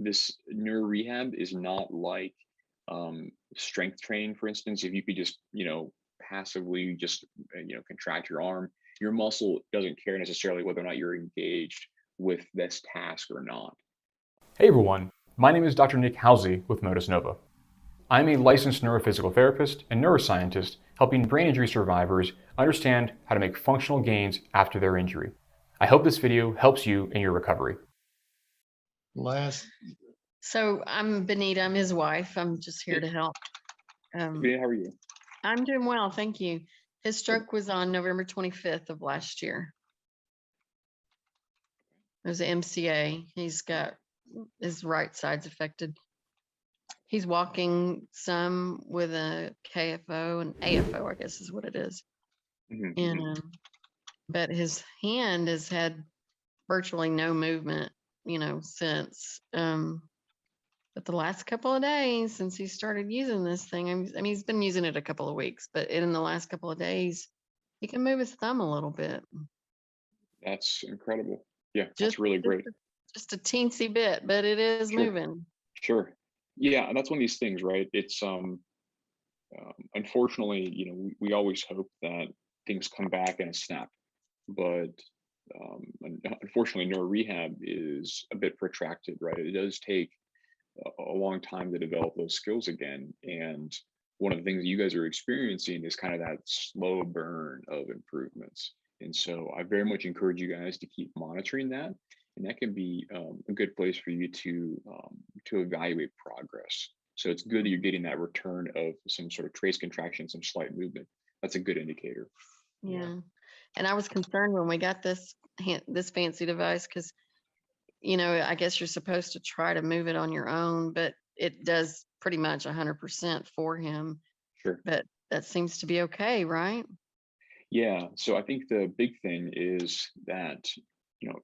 this neuro-rehab is not like strength training, for instance. If you could just, passively just, contract your arm, your muscle doesn't care necessarily whether or not you're engaged with this task or not. Hey everyone, my name is Dr. Nick Halsey with Motus Nova. I'm a licensed neurophysical therapist and neuroscientist helping brain injury survivors understand how to make functional gains after their injury. I hope this video helps you in your recovery. So I'm Benita, I'm his wife. I'm just here to help. Yeah, how are you? I'm doing well, thank you. His stroke was on November 25th of last year. It was an MCA. He's got his right side's affected. He's walking some with a KFO and AFO, I guess is what it is. And but his hand has had virtually no movement, since. But the last couple of days since he started using this thing, I mean, he's been using it a couple of weeks, but in the last couple of days, he can move his thumb a little bit. That's incredible. Yeah, that's really great. Just a teensy bit, but it is moving. Sure. Yeah, and that's one of these things, right? It's unfortunately, we always hope that things come back in a snap, but unfortunately, neuro rehab is a bit protracted, right? It does take a long time to develop those skills again, and one of the things you guys are experiencing is kind of that slow burn of improvements. And so I very much encourage you guys to keep monitoring that, and that can be a good place for you to evaluate progress. So it's good that you're getting that return of some sort of trace contraction, some slight movement. That's a good indicator. Yeah. And I was concerned when we got this fancy device because, I guess you're supposed to try to move it on your own, but it does pretty much 100% for him. Sure. But that seems to be okay, right? Yeah. So I think the big thing is that,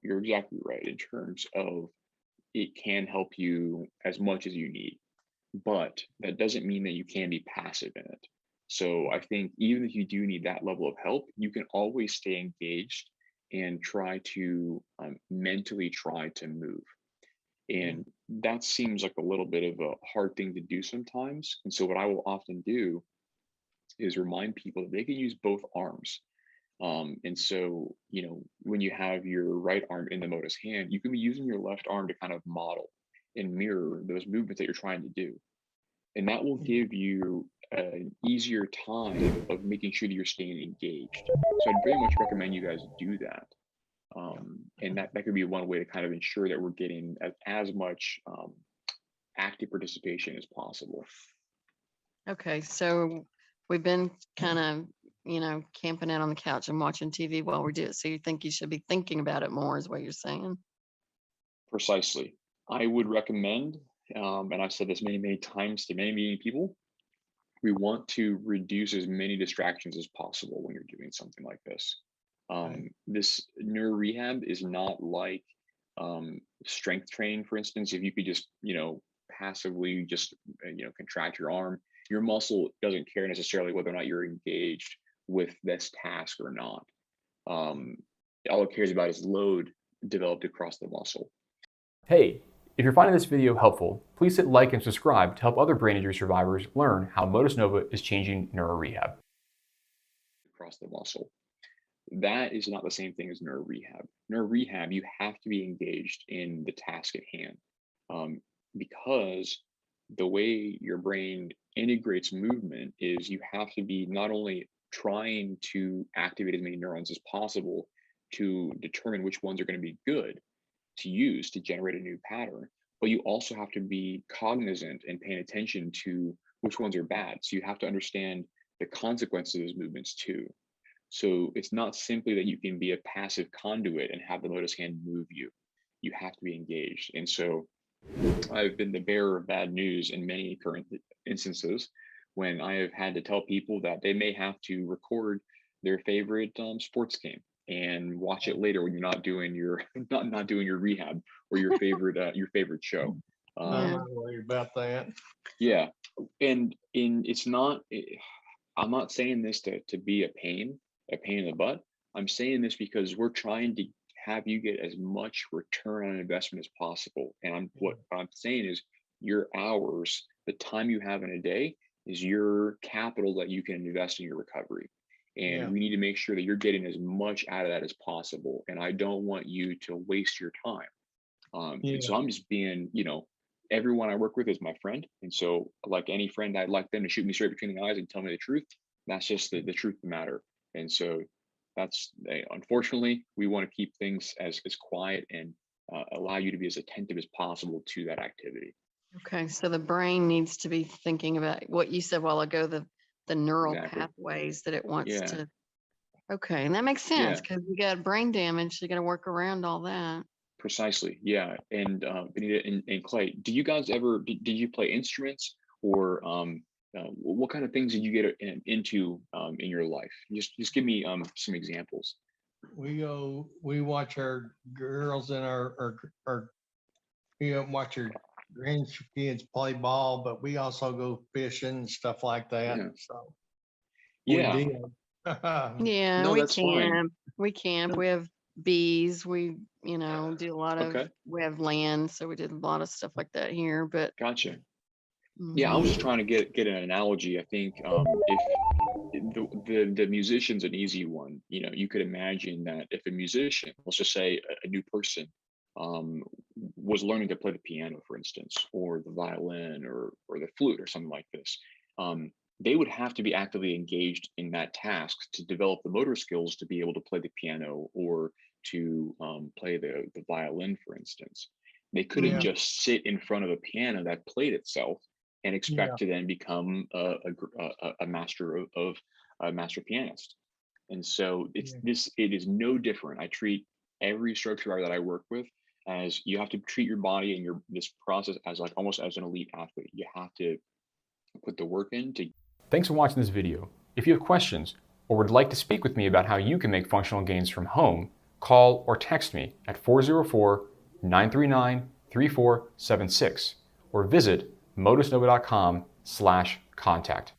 you're exactly right in terms of it can help you as much as you need, but that doesn't mean that you can be passive in it. So I think even if you do need that level of help, you can always stay engaged and try to mentally try to move. And that seems like a little bit of a hard thing to do sometimes. And so what I will often do is remind people that they can use both arms. And so, when you have your right arm in the Motus hand, you can be using your left arm to kind of model and mirror those movements that you're trying to do. And that will give you an easier time of making sure that you're staying engaged. So I'd very much recommend you guys do that. And that could be one way to kind of ensure that we're getting as much active participation as possible. Okay, so we've been kind of, camping out on the couch and watching TV while we do it. So you think you should be thinking about it more is what you're saying? Precisely. I would recommend, and I've said this many, many times to many, many people, we want to reduce as many distractions as possible when you're doing something like this. This neuro rehab is not like strength training, for instance. If you could just, passively just, contract your arm, your muscle doesn't care necessarily whether or not you're engaged with this task or not. All it cares about is load developed across the muscle. Hey, if you're finding this video helpful, please hit like and subscribe to help other brain injury survivors learn how Motus Nova is changing neuro rehab. Across the muscle. That is not the same thing as neuro rehab. Neuro rehab, you have to be engaged in the task at hand, because the way your brain integrates movement is you have to be not only trying to activate as many neurons as possible to determine which ones are going to be good to use to generate a new pattern, but you also have to be cognizant and paying attention to which ones are bad. So you have to understand the consequences of those movements too. So it's not simply that you can be a passive conduit and have the Motus hand move you. You have to be engaged. And so I've been the bearer of bad news in many current instances when I have had to tell people that they may have to record their favorite sports game and watch it later when you're not doing your not doing your rehab or your favorite show. I'm not worried about that. Yeah, and it's not. I'm not saying this to be a pain in the butt. I'm saying this because we're trying to have you get as much return on investment as possible. And what I'm saying is your hours, the time you have in a day is your capital that you can invest in your recovery. And Yeah. we need to make sure that you're getting as much out of that as possible. And I don't want you to waste your time. And Yeah. so I'm just being, everyone I work with is my friend. And so, like any friend, I'd like them to shoot me straight between the eyes and tell me the truth. That's just the truth of the matter. And so unfortunately, we want to keep things as quiet and allow you to be as attentive as possible to that activity. Okay, so the brain needs to be thinking about what you said a while ago, the neural Exactly. pathways that it wants Yeah. to. Okay, and that makes sense Yeah. because you got brain damage. You got to work around all that. Precisely. Yeah. And Benita and Clay, do you guys ever did you play instruments or what kind of things did you get into in your life? Just give me some examples. We watch our girls and our watch our grandkids play ball, but we also go fishing and stuff like that. Yeah. So we Yeah. did. Yeah, No, we that's fine. camp. We camp. No. We have bees. We, do a lot of. Okay. We have land, so we did a lot of stuff like that here. But Gotcha. Yeah, I was just mhm. trying to get an analogy. I think if the musician's an easy one. You could imagine that if a musician, let's just say a new person, um, was learning to play the piano, for instance, or the violin or the flute or something like this, they would have to be actively engaged in that task to develop the motor skills to be able to play the piano or to play the violin, for instance. They couldn't Yeah. just sit in front of a piano that played itself and Yeah. expect to then become a master of a master pianist. And so Yeah. it is no different. I treat every stroke survivor that I work with as you have to treat your body and this process as like almost as an elite athlete. You have to put the work in to. Thanks for watching this video. If you have questions or would like to speak with me about how you can make functional gains from home, call or text me at 404-939-3476 or visit motusnova.com/contact.